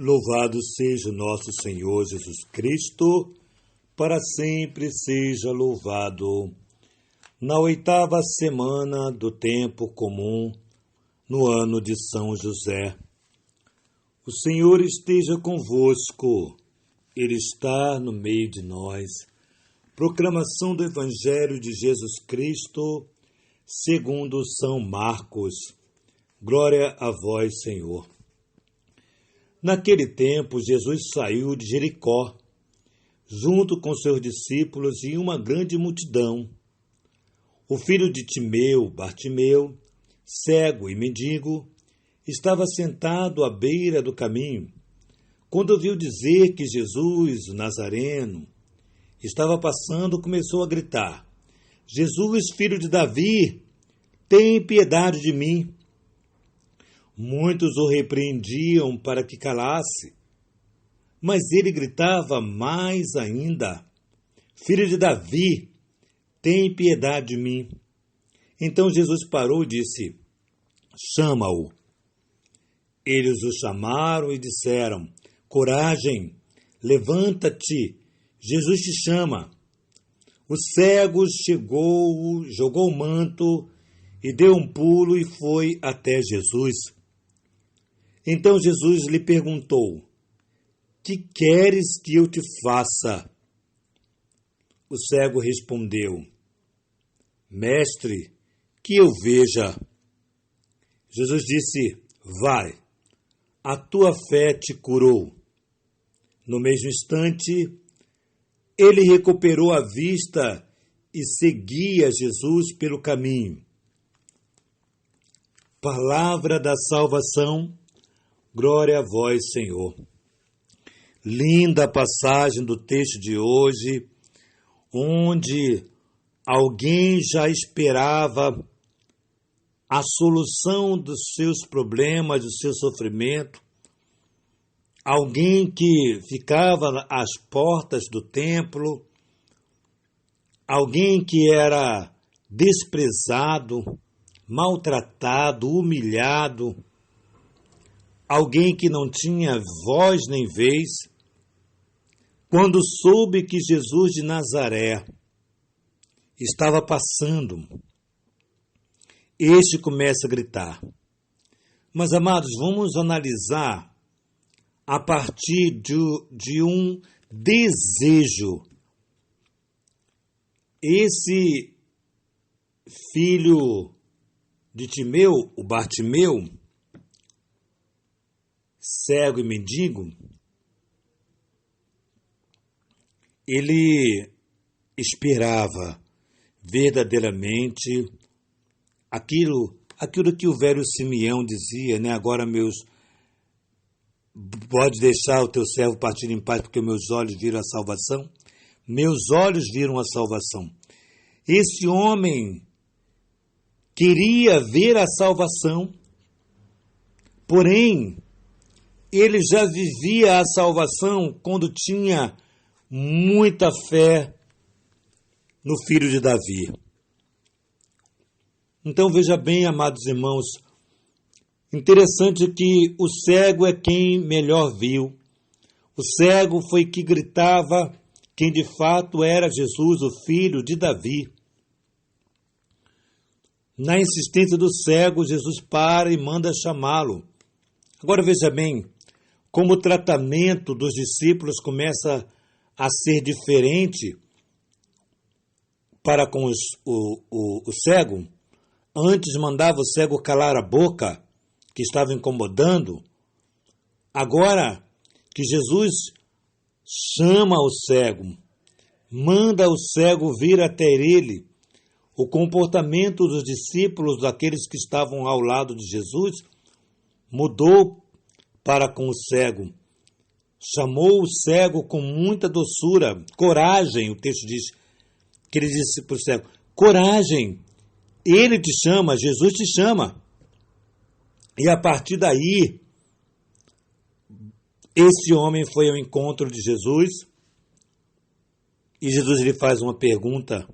Louvado seja o nosso Senhor Jesus Cristo, para sempre seja louvado. Na 8ª semana do tempo comum, no ano de São José. O Senhor esteja convosco, Ele está no meio de nós. Proclamação do Evangelho de Jesus Cristo, segundo São Marcos. Glória a vós, Senhor. Naquele tempo, Jesus saiu de Jericó, junto com seus discípulos e uma grande multidão. O filho de Timeu, Bartimeu, cego e mendigo, estava sentado à beira do caminho. Quando ouviu dizer que Jesus, o Nazareno, estava passando, começou a gritar: Jesus, filho de Davi, tem piedade de mim. Muitos o repreendiam para que calasse, mas ele gritava mais ainda: Filho de Davi, tem piedade de mim. Então Jesus parou e disse: Chama-o. Eles o chamaram e disseram: Coragem, levanta-te, Jesus te chama. O cego chegou, jogou o manto e deu um pulo e foi até Jesus. Então Jesus lhe perguntou: Que queres que eu te faça? O cego respondeu: Mestre, que eu veja. Jesus disse: Vai, a tua fé te curou. No mesmo instante, ele recuperou a vista e seguia Jesus pelo caminho. Palavra da salvação, glória a vós, Senhor. Linda passagem do texto de hoje, onde alguém já esperava a solução dos seus problemas, do seu sofrimento, alguém que ficava às portas do templo, alguém que era desprezado, maltratado, humilhado, alguém que não tinha voz nem vez. Quando soube que Jesus de Nazaré estava passando, este começa a gritar. Mas, amados, vamos analisar a partir de um desejo. Esse filho de Timeu, o Bartimeu, cego e mendigo, ele esperava verdadeiramente aquilo que o velho Simeão dizia, né? Agora pode deixar o teu servo partir em paz, porque meus olhos viram a salvação. Meus olhos viram a salvação. Esse homem queria ver a salvação, porém, ele já vivia a salvação quando tinha muita fé no filho de Davi. Então veja bem, amados irmãos, interessante que o cego é quem melhor viu. O cego foi que gritava quem de fato era Jesus, o filho de Davi. Na insistência do cego, Jesus para e manda chamá-lo. Agora veja bem, como o tratamento dos discípulos começa a ser diferente para com o cego. Antes mandava o cego calar a boca, que estava incomodando. Agora que Jesus chama o cego, manda o cego vir até ele, o comportamento dos discípulos, daqueles que estavam ao lado de Jesus, mudou para com o cego. Chamou o cego com muita doçura, coragem, o texto diz, que ele disse para o cego: coragem, ele te chama, Jesus te chama. E a partir daí, esse homem foi ao encontro de Jesus e Jesus lhe faz uma pergunta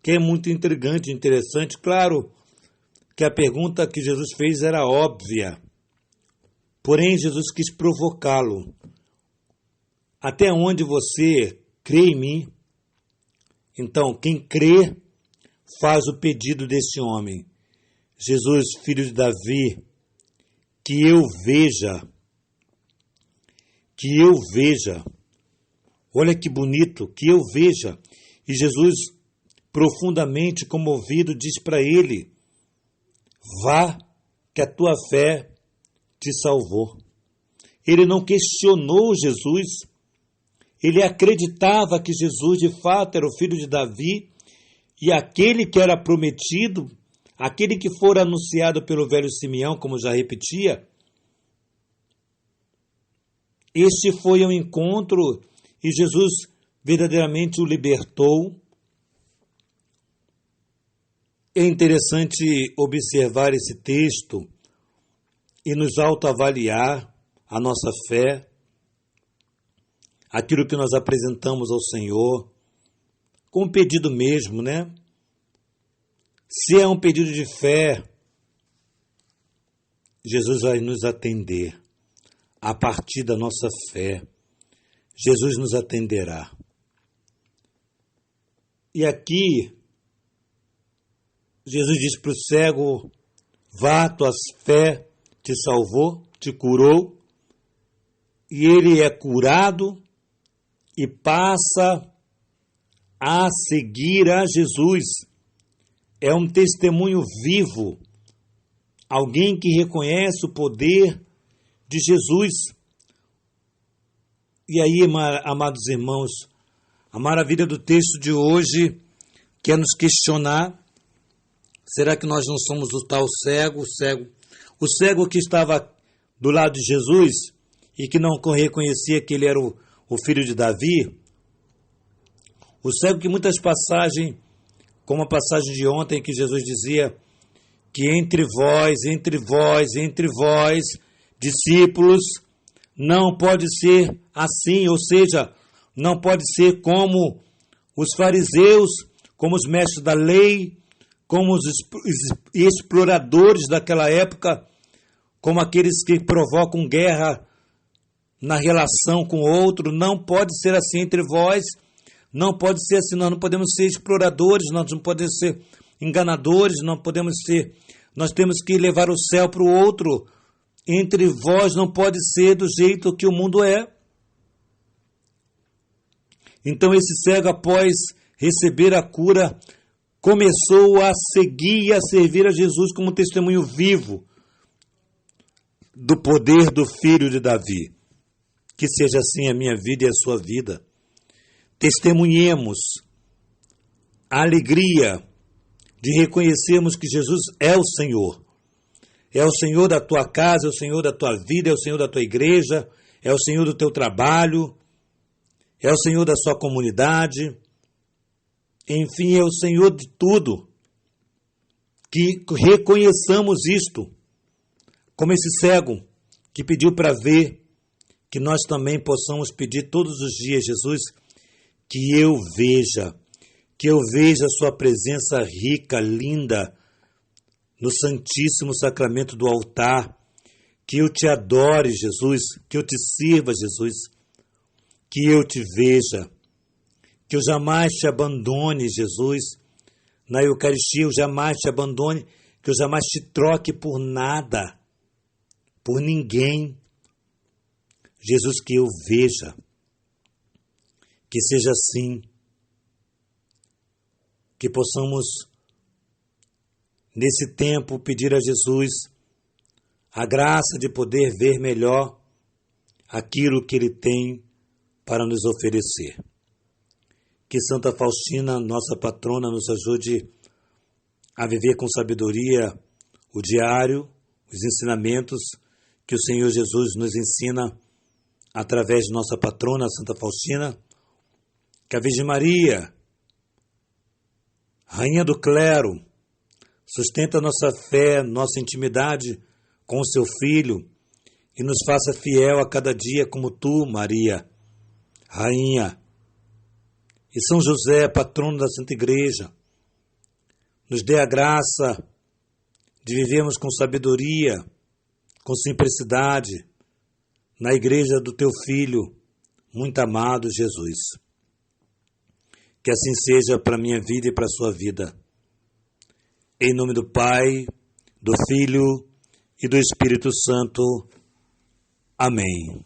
que é muito intrigante e interessante. Claro que a pergunta que Jesus fez era óbvia. Porém, Jesus quis provocá-lo. Até onde você crê em mim? Então, quem crê faz o pedido desse homem. Jesus, filho de Davi, que eu veja. Olha que bonito, que eu veja. E Jesus, profundamente comovido, diz para ele: vá, que a tua fé te salvou. Ele não questionou Jesus, ele acreditava que Jesus de fato era o filho de Davi e aquele que era prometido, aquele que fora anunciado pelo velho Simeão, como já repetia. Este foi ao encontro e Jesus verdadeiramente o libertou. É interessante observar esse texto e nos autoavaliar a nossa fé, aquilo que nós apresentamos ao Senhor, com um pedido mesmo, né? Se é um pedido de fé, Jesus vai nos atender. A partir da nossa fé, Jesus nos atenderá. E aqui, Jesus diz para o cego: vá, tua fé te salvou, te curou, e ele é curado e passa a seguir a Jesus. É um testemunho vivo, alguém que reconhece o poder de Jesus. E aí, amados irmãos, a maravilha do texto de hoje quer nos questionar: será que nós não somos o tal cego? O cego que estava do lado de Jesus e que não reconhecia que ele era o filho de Davi? O cego que muitas passagens, como a passagem de ontem que Jesus dizia que entre vós, discípulos, não pode ser assim, ou seja, não pode ser como os fariseus, como os mestres da lei, como os exploradores daquela época, como aqueles que provocam guerra na relação com o outro. Não pode ser assim entre vós, não pode ser assim, nós não podemos ser exploradores, nós não podemos ser enganadores, nós temos que levar o céu para o outro. Entre vós não pode ser do jeito que o mundo é. Então esse cego, após receber a cura, começou a seguir e a servir a Jesus como testemunho vivo do poder do Filho de Davi. Que seja assim a minha vida e a sua vida. Testemunhemos a alegria de reconhecermos que Jesus é o Senhor. É o Senhor da tua casa, é o Senhor da tua vida, é o Senhor da tua igreja, é o Senhor do teu trabalho, é o Senhor da sua comunidade. Enfim, é o Senhor de tudo. Que reconheçamos isto, como esse cego que pediu para ver, que nós também possamos pedir todos os dias: Jesus, que eu veja a sua presença rica, linda, no Santíssimo Sacramento do altar, que eu te adore, Jesus, que eu te sirva, Jesus, que eu te veja, que eu jamais te abandone, Jesus, na Eucaristia eu jamais te abandone, que eu jamais te troque por nada, por ninguém. Jesus, que eu veja, que seja assim, que possamos, nesse tempo, pedir a Jesus a graça de poder ver melhor aquilo que Ele tem para nos oferecer. Que Santa Faustina, nossa patrona, nos ajude a viver com sabedoria o diário, os ensinamentos que o Senhor Jesus nos ensina através de nossa patrona, Santa Faustina. Que a Virgem Maria, Rainha do Clero, sustenta nossa fé, nossa intimidade com o seu Filho e nos faça fiel a cada dia como tu, Maria, Rainha. E São José, patrono da Santa Igreja, nos dê a graça de vivermos com sabedoria, com simplicidade, na igreja do teu Filho, muito amado Jesus. Que assim seja para a minha vida e para a sua vida. Em nome do Pai, do Filho e do Espírito Santo. Amém.